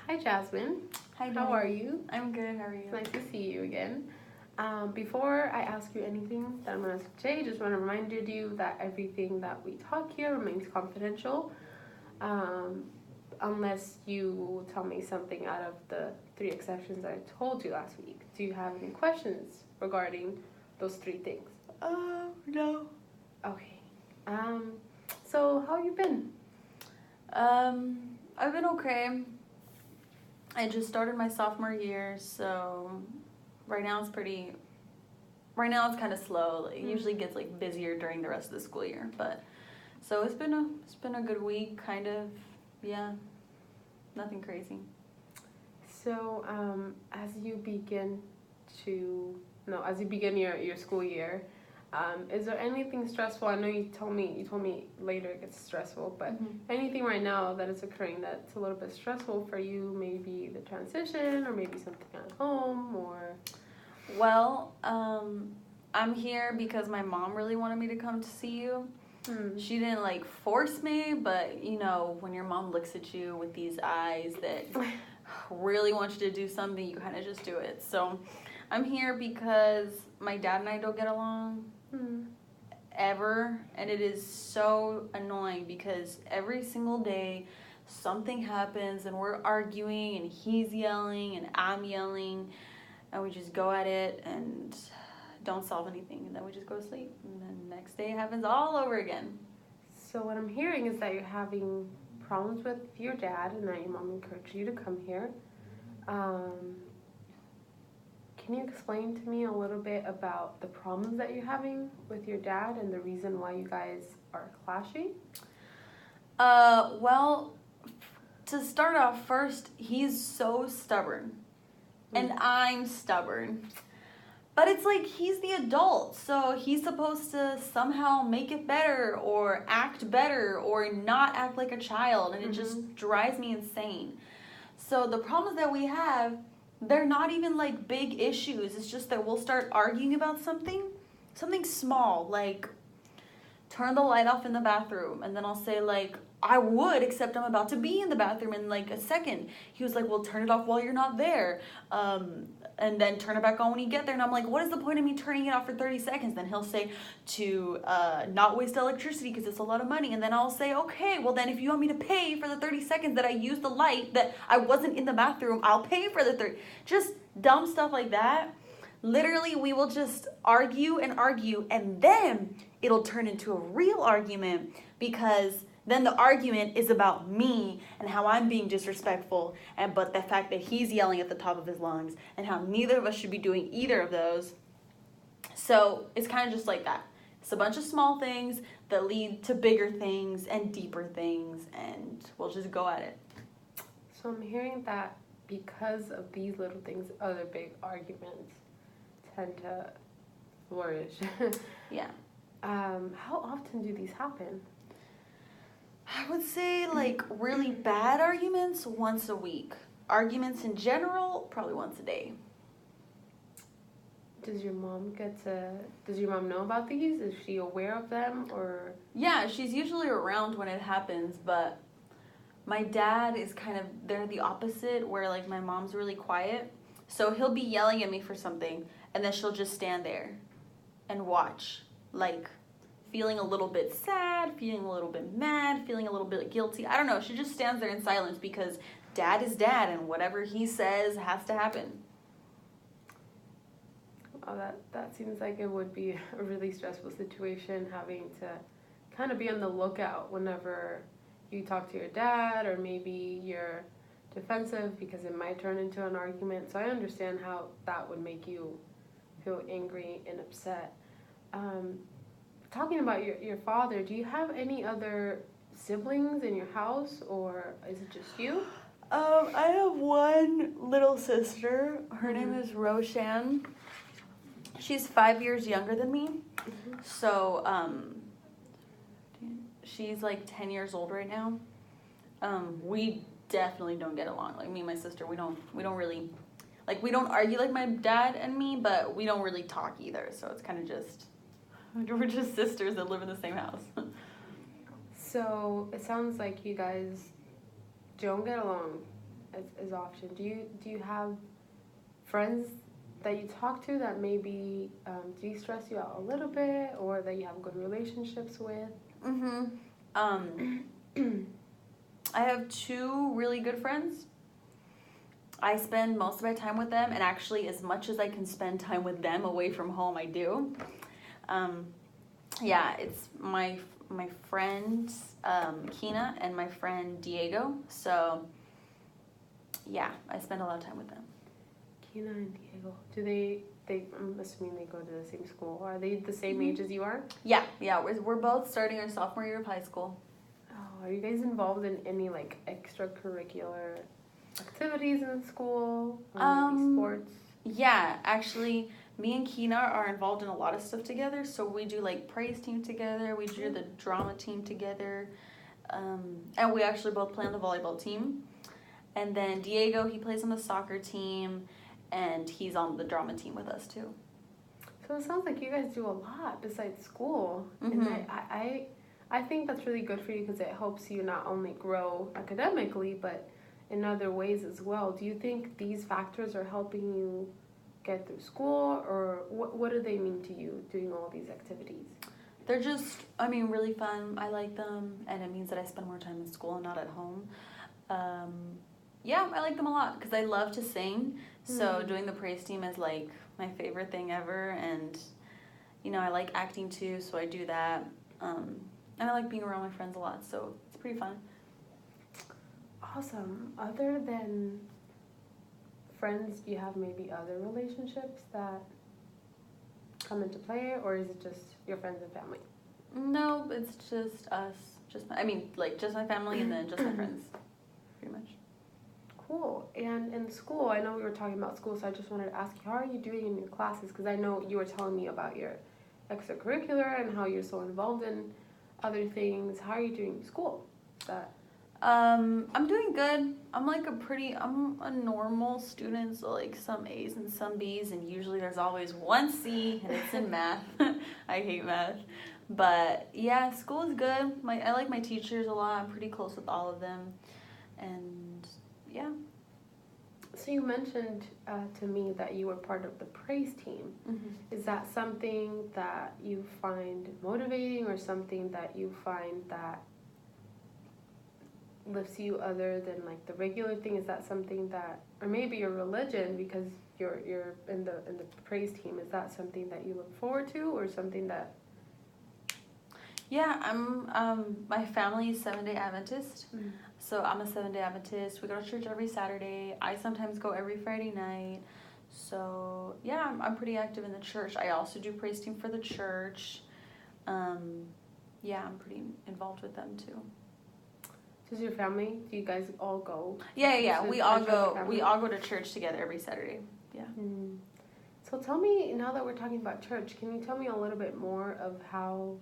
Hi, Jasmin. Hi, How Danyarel. are you? I'm good. How are you? It's nice to see you again. Before I ask you anything that I'm going to say, just want to remind you that everything that we talk here remains confidential, um, unless you tell me something out of the three exceptions I told you last week. Do you have any questions regarding those three things? No. Okay. So how you been? I've been okay. I just started my sophomore year, so right now it's kind of slow. It usually gets like busier during the rest of the school year, but so it's been a good week, kind of. Yeah, nothing crazy. So, as you begin your school year, is there anything stressful? I know you told me later it gets stressful, but anything right now that is occurring that's a little bit stressful for you? Maybe the transition, or maybe something at home, or. Well, I'm here because my mom really wanted me to come to see you. She didn't like force me, but you know, when your mom looks at you with these eyes that really want you to do something, you kind of just do it. So I'm here because my dad and I don't get along ever, and it is so annoying because every single day something happens and we're arguing and he's yelling and I'm yelling and we just go at it and don't solve anything, and then we just go to sleep, and then the next day it happens all over again. So what I'm hearing is that you're having problems with your dad, and that your mom encouraged you to come here. Can you explain to me a little bit about the problems that you're having with your dad and the reason why you guys are clashing? Well, to start off first, he's so stubborn, and I'm stubborn. But it's like he's the adult, so he's supposed to somehow make it better or act better or not act like a child, and it just drives me insane. So the problems that we have, they're not even like big issues. It's just that we'll start arguing about something small, like turn the light off in the bathroom, and then I'll say like, I would, except I'm about to be in the bathroom in like a second. He was like, well, turn it off while you're not there. And then turn it back on when you get there. And I'm like, what is the point of me turning it off for 30 seconds? Then he'll say to not waste electricity because it's a lot of money. And then I'll say, okay, well then if you want me to pay for the 30 seconds that I used the light, that I wasn't in the bathroom, I'll pay for the 30. Just dumb stuff like that. Literally, we will just argue, and then it'll turn into a real argument because then the argument is about me and how I'm being disrespectful, but the fact that he's yelling at the top of his lungs and how neither of us should be doing either of those. So it's kind of just like that. It's a bunch of small things that lead to bigger things and deeper things, and we'll just go at it. So I'm hearing that because of these little things, other big arguments tend to flourish. Yeah. How often do these happen? I would say like really bad arguments once a week. Arguments in general, probably once a day. Does your mom know about these? Is she aware of them, or? Yeah, she's usually around when it happens, but my dad is they're the opposite, where like my mom's really quiet. So he'll be yelling at me for something, and then she'll just stand there and watch, like feeling a little bit sad, feeling a little bit mad, feeling a little bit guilty. I don't know. She just stands there in silence because dad is dad, and whatever he says has to happen. Oh, that seems like it would be a really stressful situation, having to kind of be on the lookout whenever you talk to your dad, or maybe you're defensive because it might turn into an argument. So I understand how that would make you feel angry and upset. Talking about your father, do you have any other siblings in your house, or is it just you? I have one little sister. Her name is Roshan. She's 5 years younger than me. So, she's like 10 years old right now. We definitely don't get along. Like me and my sister, we don't really, like we don't argue like my dad and me, but we don't really talk either. So it's kind of just, we're just sisters that live in the same house. So it sounds like you guys don't get along as often. Do you have friends that you talk to that maybe de-stress you out a little bit, or that you have good relationships with? I have two really good friends. I spend most of my time with them, and actually as much as I can spend time with them away from home, I do. Yeah, it's my friends Kina and my friend Diego. So yeah, I spend a lot of time with them. Kina and Diego, do they I'm assuming they go to the same school. Are they the same age as you are? Yeah, we're both starting our sophomore year of high school. Oh, are you guys involved in any like extracurricular activities in school, or maybe sports? Yeah, actually, me and Kina are involved in a lot of stuff together. So we do like praise team together. We do the drama team together, and we actually both play on the volleyball team. And then Diego, he plays on the soccer team, and he's on the drama team with us too. So it sounds like you guys do a lot besides school, Mm-hmm. and I think that's really good for you because it helps you not only grow academically but in other ways as well. Do you think these factors are helping you get through school, or what do they mean to you doing all these activities? They're just, really fun. I like them, and it means that I spend more time in school and not at home. Yeah, I like them a lot because I love to sing. So doing the praise team is like my favorite thing ever, and I like acting too, so I do that. And I like being around my friends a lot, so it's pretty fun. Awesome. Other than friends, do you have maybe other relationships that come into play, or is it just your friends and family? No, it's just us. Just my family and then just my friends, pretty much. Cool. And in school, I know we were talking about school, so I just wanted to ask you, how are you doing in your classes? Because I know you were telling me about your extracurricular and how you're so involved in other things. How are you doing in school? I'm doing good. I'm a normal student, so like some A's and some B's, and usually there's always one C, and it's in math. I hate math. But yeah, school is good. I like my teachers a lot. I'm pretty close with all of them. And yeah. So you mentioned to me that you were part of the praise team. Mm-hmm. Is that something that you find motivating, or something that you find that lifts you other than like the regular thing? Is that something that, or maybe your religion, because you're in the praise team, is that something that you look forward to, or something that? Yeah, my family is 7-day Adventist. So I'm a 7-day Adventist. We go to church every Saturday. I sometimes go every Friday night. So yeah, I'm pretty active in the church. I also do praise team for the church. Yeah, I'm pretty involved with them too. Does your family? Do you guys all go? Yeah. We all go to church together every Saturday. Yeah. So tell me, now that we're talking about church, can you tell me a little bit more of how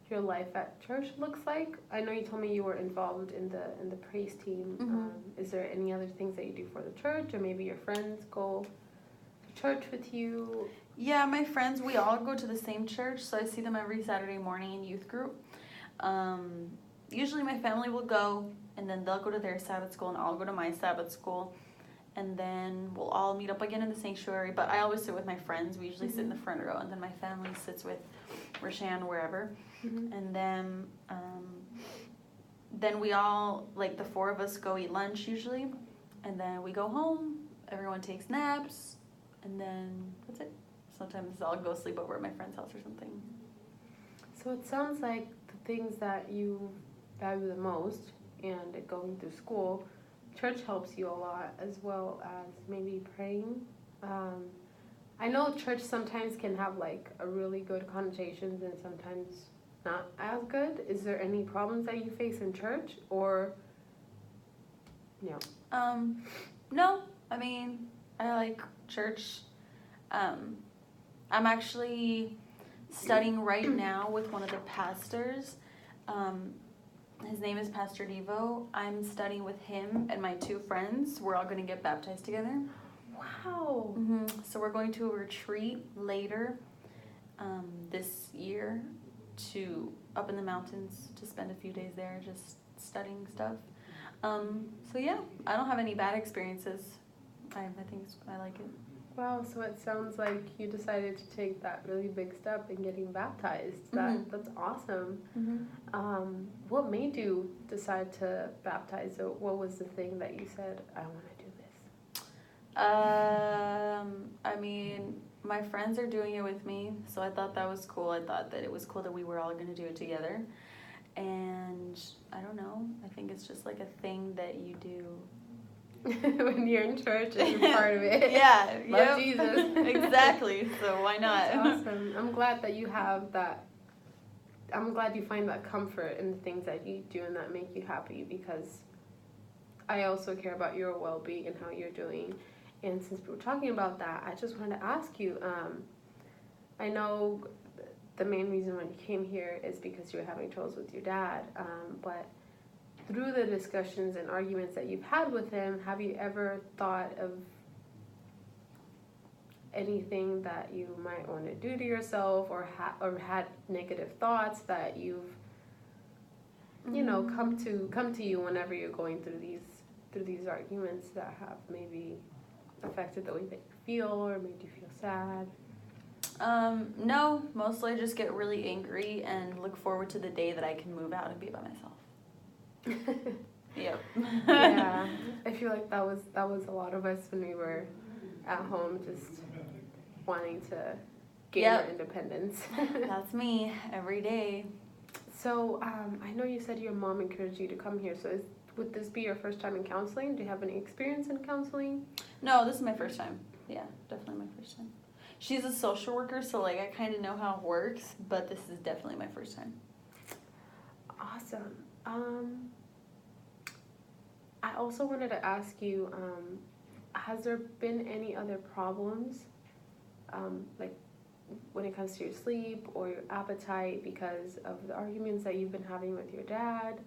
your life at church looks like? I know you told me you were involved in the praise team. Mm-hmm. Is there any other things that you do for the church, or maybe your friends go to church with you? Yeah, my friends, we all go to the same church, so I see them every Saturday morning in youth group. Usually my family will go, and then they'll go to their Sabbath school, and I'll go to my Sabbath school, and then we'll all meet up again in the sanctuary. But I always sit with my friends. We usually sit in the front row, and then my family sits with Rashan wherever. And then we all, like the 4 of us, go eat lunch usually, and then we go home. Everyone takes naps, and then that's it. Sometimes I'll go sleep over at my friend's house or something. So it sounds like the things that you value the most, and going through school, church helps you a lot, as well as maybe praying. I know church sometimes can have like a really good connotations and sometimes not as good. Is there any problems that you face in church, or no? No. I like church. I'm actually studying right now with one of the pastors. His name is Pastor Devo. I'm studying with him and my 2 friends. We're all going to get baptized together. Wow. So we're going to a retreat later this year up in the mountains to spend a few days there just studying stuff. So yeah, I don't have any bad experiences. I think I like it. Wow, so it sounds like you decided to take that really big step in getting baptized. That's awesome. What made you decide to baptize? So what was the thing that you said, I want to do this? I mean, my friends are doing it with me, so I thought that was cool. I thought that it was cool that we were all going to do it together. And I don't know, I think it's just like a thing that you do. When you're in church and you're part of it. Yeah, Love Jesus. Exactly, so why not? That's awesome. I'm glad that you have that. I'm glad you find that comfort in the things that you do and that make you happy, because I also care about your well-being and how you're doing. And since we were talking about that, I just wanted to ask you, I know the main reason when you came here is because you were having troubles with your dad, but through the discussions and arguments that you've had with him, have you ever thought of anything that you might want to do to yourself, or had negative thoughts that you've, you know, come to you whenever you're going through these arguments that have maybe affected the way that you feel or made you feel sad? No, mostly I just get really angry and look forward to the day that I can move out and be by myself. Yep. Yeah, I feel like that was a lot of us when we were at home, just wanting to gain our independence. That's me every day. So I know you said your mom encouraged you to come here. So would this be your first time in counseling? Do you have any experience in counseling? No, this is my first time. Yeah, definitely my first time. She's a social worker, so like I kind of know how it works, but this is definitely my first time. Awesome. I also wanted to ask you, has there been any other problems, like when it comes to your sleep or your appetite, because of the arguments that you've been having with your dad?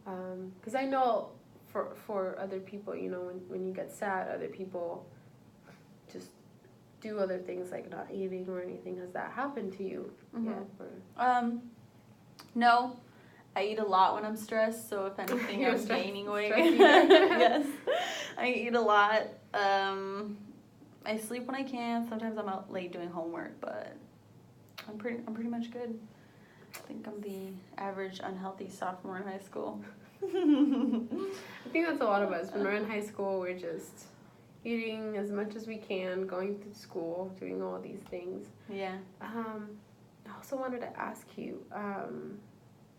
Because I know for other people, you know, when you get sad, other people just do other things like not eating or anything. Has that happened to you yet? Or? No. I eat a lot when I'm stressed, so if anything, I'm gaining weight. Yes, I eat a lot. I sleep when I can. Sometimes I'm out late doing homework, but I'm pretty much good. I think I'm the average unhealthy sophomore in high school. I think that's a lot of us. When we're in high school, we're just eating as much as we can, going through school, doing all these things. Yeah. I also wanted to ask you,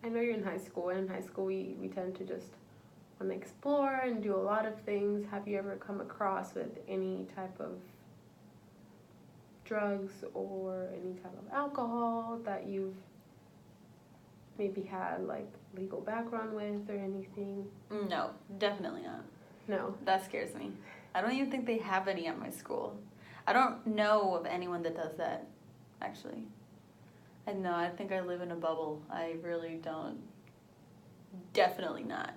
I know you're in high school, and in high school we tend to just want to explore and do a lot of things. Have you ever come across with any type of drugs or any type of alcohol that you've maybe had like legal background with or anything? No, definitely not. No. That scares me. I don't even think they have any at my school. I don't know of anyone that does that, actually. No, I think I live in a bubble. I really don't. Definitely not.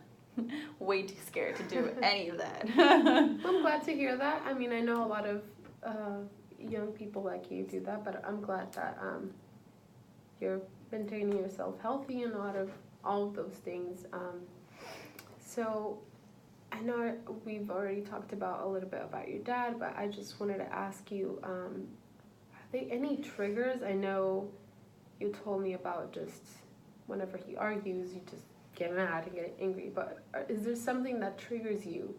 Way too scared to do any of that. I'm glad to hear that. I mean, I know a lot of young people like you do that, but I'm glad that you're maintaining yourself healthy and all of those things. So I know we've already talked about a little bit about your dad, but I just wanted to ask you, are there any triggers? I know you told me about just whenever he argues, you just get mad and get angry. But is there something that triggers you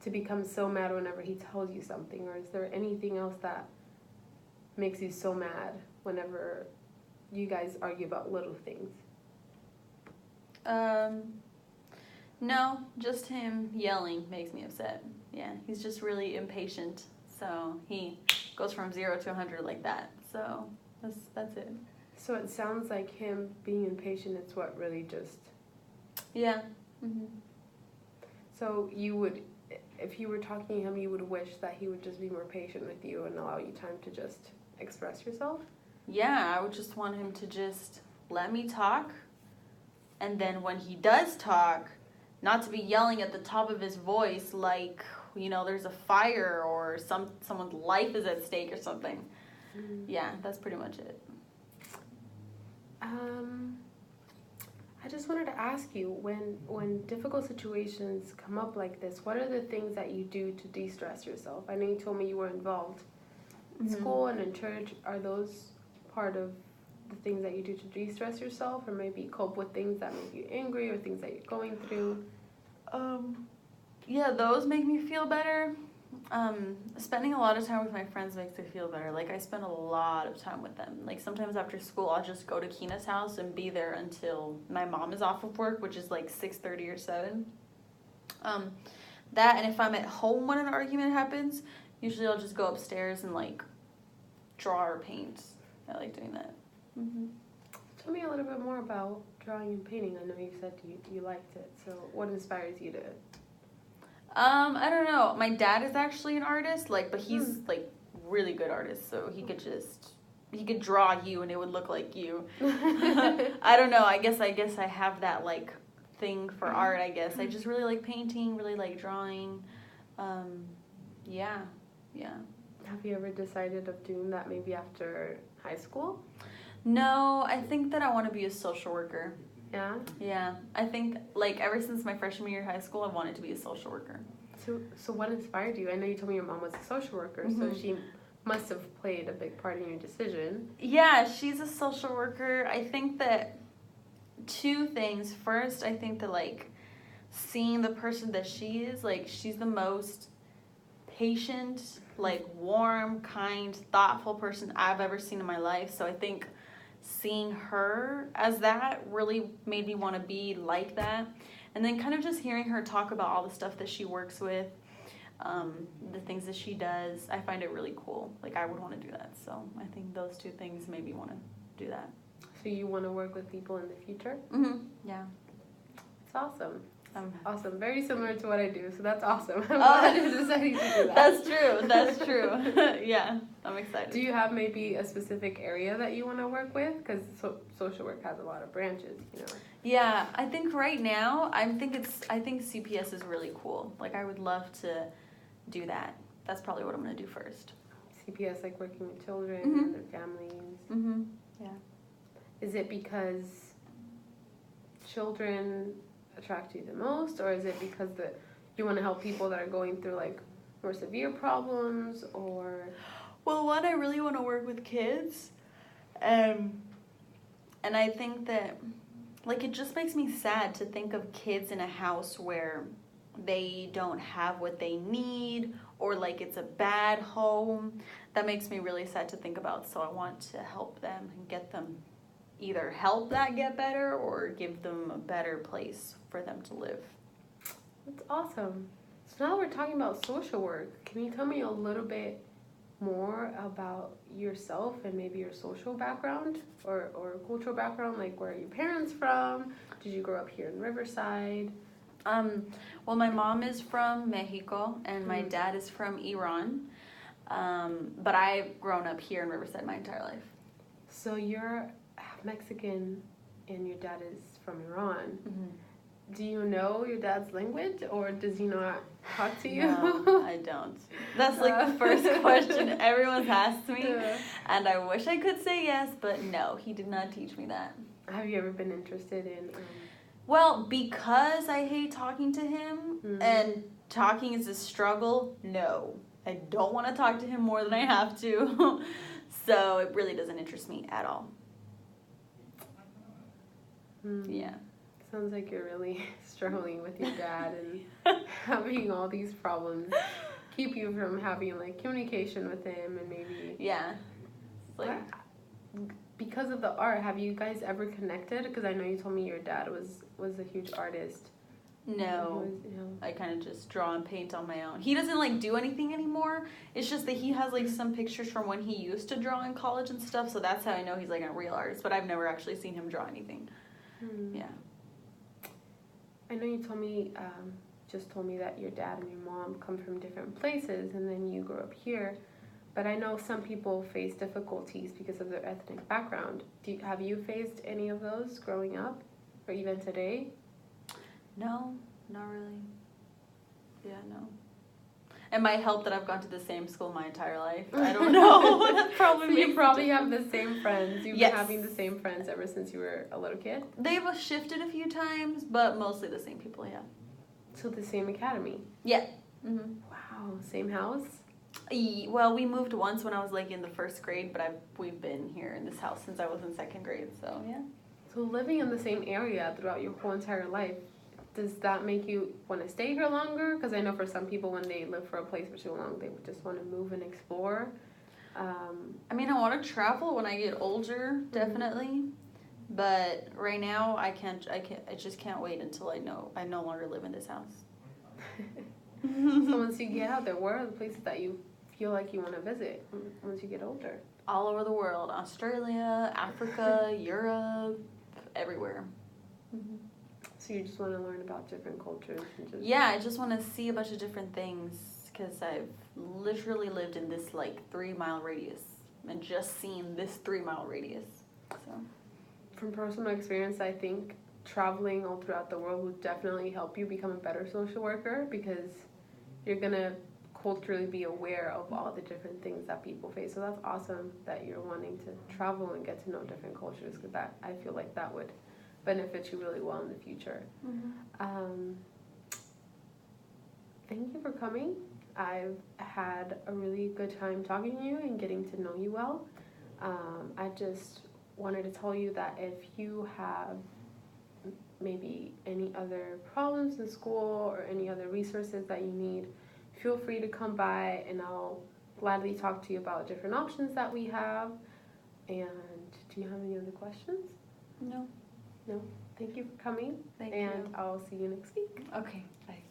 to become so mad whenever he tells you something? Or is there anything else that makes you so mad whenever you guys argue about little things? No, just him yelling makes me upset. Yeah, he's just really impatient. So he goes from 0 to 100 like that. So that's it. So it sounds like him being impatient is what really just... Yeah. Mm-hmm. So you would, if you were talking to him, you would wish that he would just be more patient with you and allow you time to just express yourself? Yeah, I would just want him to just let me talk. And then when he does talk, not to be yelling at the top of his voice like, you know, there's a fire or someone's life is at stake or something. Mm. Yeah, that's pretty much it. I just wanted to ask you, when difficult situations come up like this, what are the things that you do to de-stress yourself? I know you told me you were involved in school and in church. Are those part of the things that you do to de-stress yourself, or maybe cope with things that make you angry or things that you're going through? Yeah, those make me feel better. Spending a lot of time with my friends makes me feel better. Like, I spend a lot of time with them. Like, sometimes after school, I'll just go to Kina's house and be there until my mom is off of work, which is like 6:30 or 7. That, and if I'm at home when an argument happens, usually I'll just go upstairs and, like, draw or paint. I like doing that. Tell me a little bit more about drawing and painting. I know you said you liked it. So what inspires you to? I don't know. My dad is actually an artist, like, but he's like really good artist, so he could draw you and it would look like you. I don't know. I guess I have that like thing for art, I guess. I just really like painting, really like drawing. Yeah. Have you ever decided of doing that maybe after high school? No, I think that I want to be a social worker. Yeah? Yeah. I think, like, ever since my freshman year of high school, I wanted to be a social worker. So what inspired you? I know you told me your mom was a social worker, so she must have played a big part in your decision. Yeah, she's a social worker. I think that 2 things. First, I think that, like, seeing the person that she is, like, she's the most patient, like, warm, kind, thoughtful person I've ever seen in my life. So I think seeing her as that really made me want to be like that. And then kind of just hearing her talk about all the stuff that she works with, the things that she does, I find it really cool. Like, I would want to do that. So I think those 2 things made me want to do that. So you want to work with people in the future? Yeah. It's awesome. Awesome. Very similar to what I do, so that's awesome. I'm glad you decided to do that. That's true. Yeah, I'm excited. Do you have maybe a specific area that you want to work with? Because social work has a lot of branches, you know. Yeah, I think right now, I think CPS is really cool. Like, I would love to do that. That's probably what I'm going to do first. CPS, like working with children and their families. Yeah. Is it because children attract you the most, or is it because you want to help people that are going through like more severe problems, or? Well, one, I really want to work with kids, and I think that, like, it just makes me sad to think of kids in a house where they don't have what they need, or like it's a bad home. That makes me really sad to think about. So I want to help them and get them, either help that get better or give them a better place for them to live. That's awesome. So now we're talking about social work. Can you tell me a little bit more about yourself and maybe your social background or cultural background? Like, where are your parents from? Did you grow up here in Riverside? Well, my mom is from Mexico and my dad is from Iran. But I've grown up here in Riverside my entire life. So you're Mexican and your dad is from Iran. Do you know your dad's language, or does he not talk to you? No, I don't. That's like the first question everyone's asked me, and I wish I could say yes, but no, he did not teach me that. Have you ever been interested in? Well, because I hate talking to him, and talking is a struggle, no. I don't want to talk to him more than I have to, so it really doesn't interest me at all. Yeah. Sounds like you're really struggling with your dad and having all these problems keep you from having like communication with him, and maybe like, because of the art, have you guys ever connected? Because I know you told me your dad was a huge artist. No, I kind of just draw and paint on my own. He doesn't like do anything anymore. It's just that he has like some pictures from when he used to draw in college and stuff, so that's how I know he's like a real artist, but I've never actually seen him draw anything. Yeah. I know you told me, just told me that your dad and your mom come from different places and then you grew up here. But I know some people face difficulties because of their ethnic background. Have you faced any of those growing up, or even today? No, not really. Yeah, no. It might help that I've gone to the same school my entire life. I don't know. That probably So you makes probably a have difference. the same friends. You've Yes. been having the same friends ever since you were a little kid? They've shifted a few times, but mostly the same people, yeah. So the same academy? Yeah. Mm-hmm. Wow, same house? Well, we moved once when I was like in the first grade, but we've been here in this house since I was in second grade, so yeah. So living in the same area throughout your whole entire life, does that make you want to stay here longer? Because I know for some people when they live for a place for too long, they would just want to move and explore. I mean, I want to travel when I get older, definitely. But right now, I just can't wait until I no longer live in this house. So once you get out there, where are the places that you feel like you want to visit once you get older? All over the world. Australia, Africa, Europe, everywhere. Mm-hmm. So you just want to learn about different cultures and just... Yeah, I just want to see a bunch of different things because I've literally lived in this like 3-mile radius and just seen this 3-mile radius. So, from personal experience, I think traveling all throughout the world would definitely help you become a better social worker because you're gonna culturally be aware of all the different things that people face. So that's awesome that you're wanting to travel and get to know different cultures because that I feel like that would benefit you really well in the future. Thank you for coming. I've had a really good time talking to you and getting to know you well. I just wanted to tell you that if you have maybe any other problems in school or any other resources that you need, feel free to come by and I'll gladly talk to you about different options that we have. And do you have any other questions? No. No? Thank you for coming. Thank and you. I'll see you next week. Okay, bye.